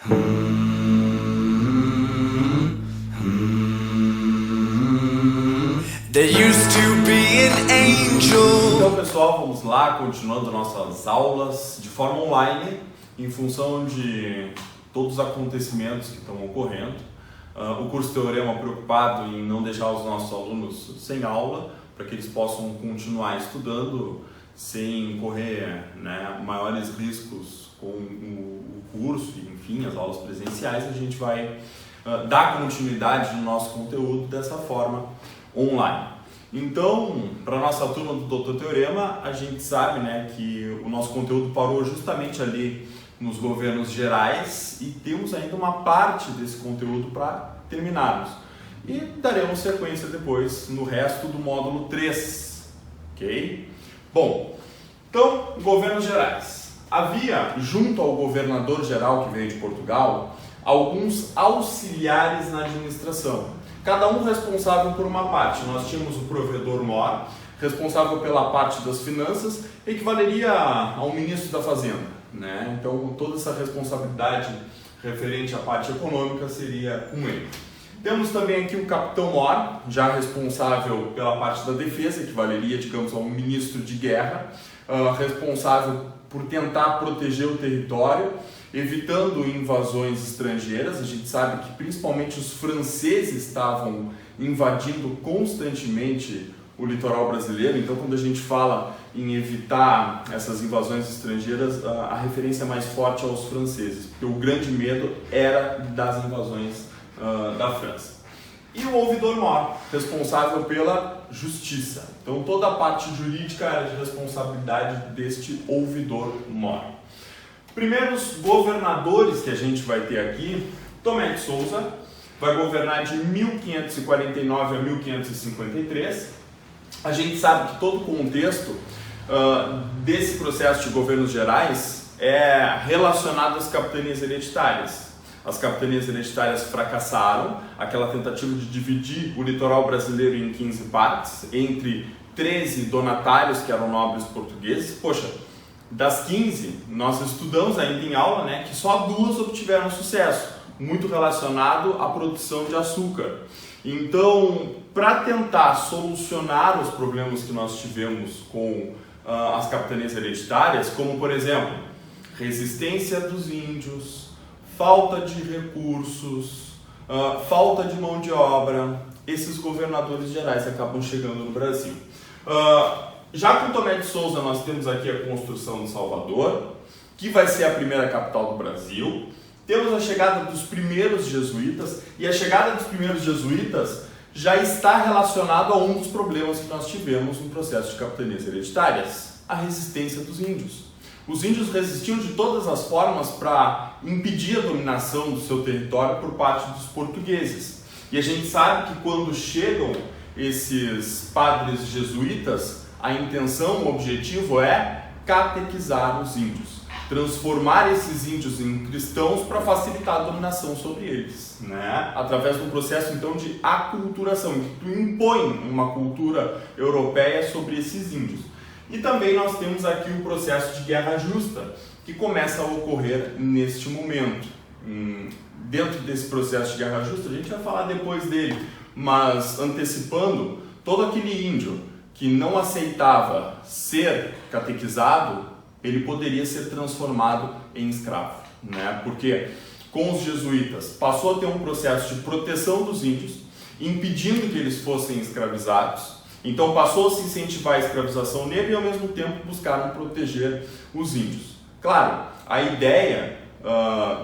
There used to be an angel. Então, pessoal, vamos lá, continuando nossas aulas de forma online, em função de todos os acontecimentos que estão ocorrendo. O curso Teorema preocupado em não deixar os nossos alunos sem aula, para que eles possam continuar estudando sem correr, maiores riscos com o curso, enfim, as aulas presenciais. A gente vai dar continuidade no nosso conteúdo dessa forma online. Então, para a nossa turma do Doutor Teorema, a gente sabe que o nosso conteúdo parou justamente ali nos governos gerais e temos ainda uma parte desse conteúdo para terminarmos. E daremos sequência depois no resto do módulo 3, ok? Bom, então, governos gerais. Havia, junto ao governador geral que veio de Portugal, alguns auxiliares na administração, cada um responsável por uma parte. Nós tínhamos o provedor-mor, responsável pela parte das finanças, equivaleria ao ministro da Fazenda, Então, toda essa responsabilidade referente à parte econômica seria com ele. Temos também aqui o capitão-mor, já responsável pela parte da defesa, equivaleria, digamos, a um ministro de guerra, responsável por tentar proteger o território, evitando invasões estrangeiras. A gente sabe que principalmente os franceses estavam invadindo constantemente o litoral brasileiro, então quando a gente fala em evitar essas invasões estrangeiras, a referência mais forte é aos franceses, porque o grande medo era das invasões da França. E o ouvidor-mor, responsável pela justiça. Então toda a parte jurídica era de responsabilidade deste ouvidor-mor. Primeiros governadores que a gente vai ter aqui, Tomé de Souza, vai governar de 1549 a 1553. A gente sabe que todo o contexto desse processo de governos gerais é relacionado às capitanias hereditárias. As capitanias hereditárias fracassaram, aquela tentativa de dividir o litoral brasileiro em 15 partes, entre 13 donatários, que eram nobres portugueses. Poxa, das 15, nós estudamos ainda em aula que só 2 obtiveram sucesso, muito relacionado à produção de açúcar. Então, para tentar solucionar os problemas que nós tivemos com as capitanias hereditárias, como por exemplo, resistência dos índios, falta de recursos, falta de mão de obra, esses governadores gerais acabam chegando no Brasil. Já com Tomé de Souza, nós temos aqui a construção de Salvador, que vai ser a primeira capital do Brasil. Temos a chegada dos primeiros jesuítas, e a chegada dos primeiros jesuítas já está relacionado a um dos problemas que nós tivemos no processo de capitanias hereditárias, a resistência dos índios. Os índios resistiam de todas as formas para impedir a dominação do seu território por parte dos portugueses. E a gente sabe que quando chegam esses padres jesuítas, a intenção, o objetivo é catequizar os índios, transformar esses índios em cristãos para facilitar a dominação sobre eles, através de um processo então de aculturação, em que tu impõe uma cultura europeia sobre esses índios. E também nós temos aqui o processo de guerra justa, que começa a ocorrer neste momento. Dentro desse processo de guerra justa, a gente vai falar depois dele, mas antecipando, todo aquele índio que não aceitava ser catequizado, ele poderia ser transformado em escravo, Porque com os jesuítas passou a ter um processo de proteção dos índios, impedindo que eles fossem escravizados. Então passou a se incentivar a escravização negra e ao mesmo tempo buscaram proteger os índios. Claro, a ideia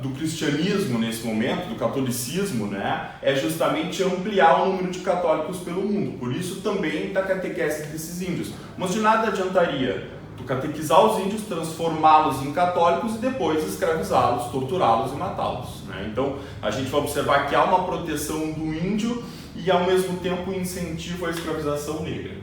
do cristianismo nesse momento, do catolicismo, é justamente ampliar o número de católicos pelo mundo. Por isso também da catequese desses índios. Mas de nada adiantaria tu catequizar os índios, transformá-los em católicos e depois escravizá-los, torturá-los e matá-los. Então a gente vai observar que há uma proteção do índio e ao mesmo tempo incentivo à escravização negra.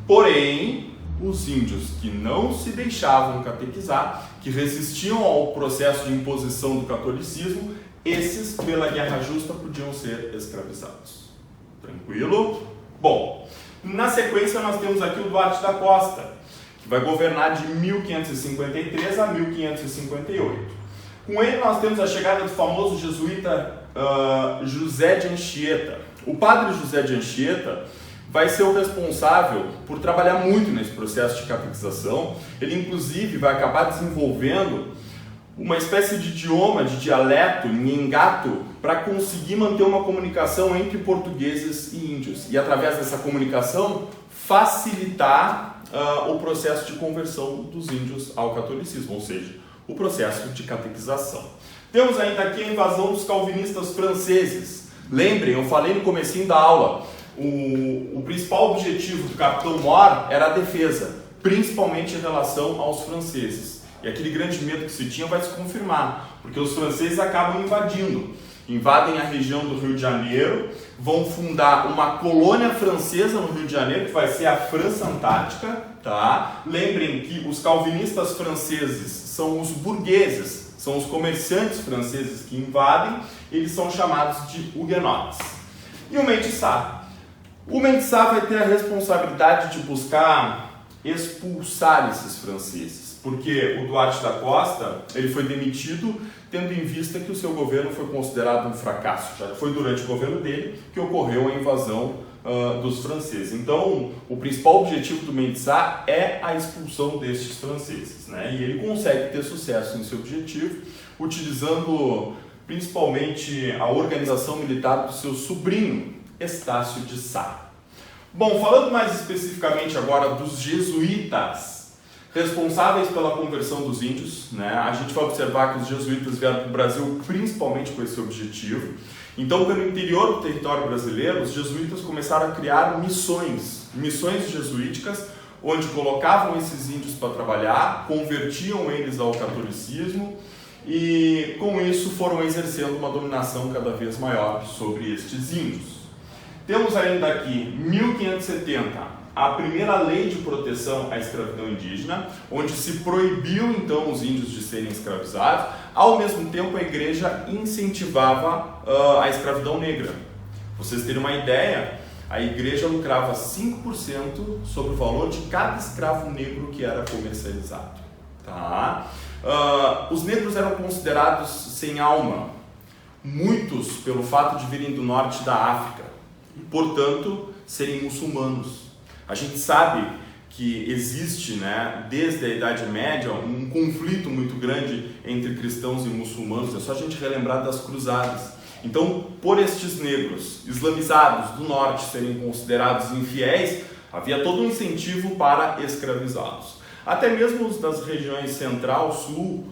Porém, os índios que não se deixavam catequizar, que resistiam ao processo de imposição do catolicismo, esses, pela guerra justa, podiam ser escravizados. Tranquilo? Bom, na sequência nós temos aqui o Duarte da Costa, que vai governar de 1553 a 1558. Com ele nós temos a chegada do famoso jesuíta José de Anchieta. O padre José de Anchieta vai ser o responsável por trabalhar muito nesse processo de catequização. Ele inclusive vai acabar desenvolvendo uma espécie de idioma, de dialeto, nhengato, para conseguir manter uma comunicação entre portugueses e índios. E através dessa comunicação facilitar o processo de conversão dos índios ao catolicismo, ou seja, o processo de catequização. Temos ainda aqui a invasão dos calvinistas franceses. Lembrem, eu falei no comecinho da aula, o principal objetivo do Capitão Mor era a defesa, principalmente em relação aos franceses. E aquele grande medo que se tinha vai se confirmar, porque os franceses acabam invadem a região do Rio de Janeiro, vão fundar uma colônia francesa no Rio de Janeiro, que vai ser a França Antártica, tá? Lembrem que os calvinistas franceses são os burgueses, são os comerciantes franceses que invadem, eles são chamados de huguenotes. E o Mendes Sá? O Mendes Sá vai ter a responsabilidade de buscar expulsar esses franceses, porque o Duarte da Costa ele foi demitido tendo em vista que o seu governo foi considerado um fracasso, já que foi durante o governo dele que ocorreu a invasão dos franceses. Então, o principal objetivo do Mendes Sá é a expulsão destes franceses, né? E ele consegue ter sucesso em seu objetivo, utilizando principalmente a organização militar do seu sobrinho, Estácio de Sá. Bom, falando mais especificamente agora dos jesuítas, responsáveis pela conversão dos índios, né? A gente vai observar que os jesuítas vieram para o Brasil principalmente com esse objetivo. Então, pelo interior do território brasileiro, os jesuítas começaram a criar missões jesuíticas, onde colocavam esses índios para trabalhar, convertiam eles ao catolicismo e, com isso, foram exercendo uma dominação cada vez maior sobre estes índios. Temos ainda aqui, 1570, a primeira lei de proteção à escravidão indígena, onde se proibiu então os índios de serem escravizados. Ao mesmo tempo, a igreja incentivava a escravidão negra. Pra vocês terem uma ideia, a igreja lucrava 5% sobre o valor de cada escravo negro que era comercializado. Tá? Os negros eram considerados sem alma, muitos pelo fato de virem do norte da África e, portanto, serem muçulmanos. A gente sabe que existe, né, desde a Idade Média, um conflito muito grande entre cristãos e muçulmanos. É só a gente relembrar das cruzadas. Então, por estes negros islamizados do norte serem considerados infiéis, havia todo um incentivo para escravizá-los. Até mesmo os das regiões central, sul,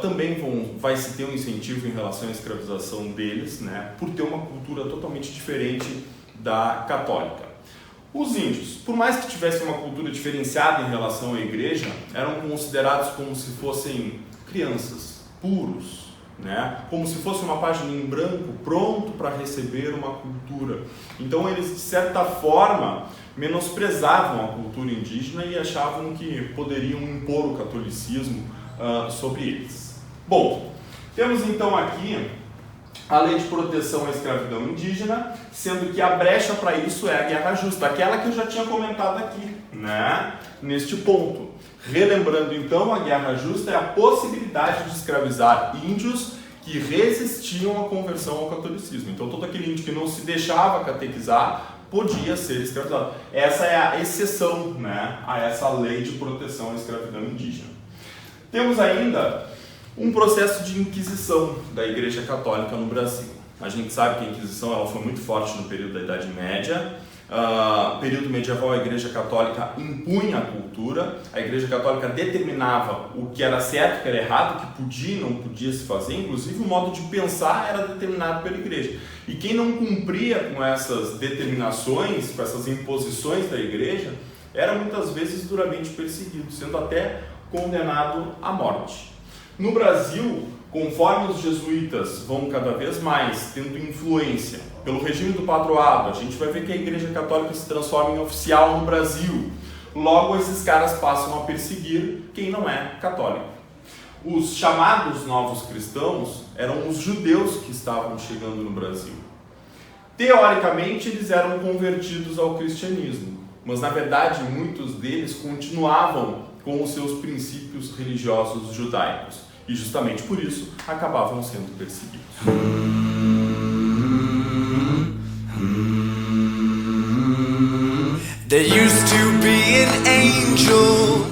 também vai se ter um incentivo em relação à escravização deles, né, por ter uma cultura totalmente diferente da católica. Os índios, por mais que tivessem uma cultura diferenciada em relação à igreja, eram considerados como se fossem crianças, puros, né? Como se fosse uma página em branco, pronto para receber uma cultura. Então eles, de certa forma, menosprezavam a cultura indígena e achavam que poderiam impor o catolicismo sobre eles. Bom, temos então aqui a lei de proteção à escravidão indígena, sendo que a brecha para isso é a guerra justa, aquela que eu já tinha comentado aqui, né? Neste ponto. Relembrando então, a guerra justa é a possibilidade de escravizar índios que resistiam à conversão ao catolicismo. Então todo aquele índio que não se deixava catequizar podia ser escravizado. Essa é a exceção, né, a essa lei de proteção à escravidão indígena. Temos ainda um processo de inquisição da Igreja Católica no Brasil. A gente sabe que a Inquisição ela foi muito forte no período da Idade Média. Período medieval, a Igreja Católica impunha a cultura, a Igreja Católica determinava o que era certo, o que era errado, o que podia e não podia se fazer, inclusive o modo de pensar era determinado pela Igreja. E quem não cumpria com essas determinações, com essas imposições da Igreja, era muitas vezes duramente perseguido, sendo até condenado à morte. No Brasil, conforme os jesuítas vão cada vez mais tendo influência pelo regime do padroado, a gente vai ver que a Igreja Católica se transforma em oficial no Brasil. Logo, esses caras passam a perseguir quem não é católico. Os chamados novos cristãos eram os judeus que estavam chegando no Brasil. Teoricamente, eles eram convertidos ao cristianismo, mas na verdade muitos deles continuavam com os seus princípios religiosos judaicos. e justamente por isso acabavam sendo perseguidos. There used to be an angel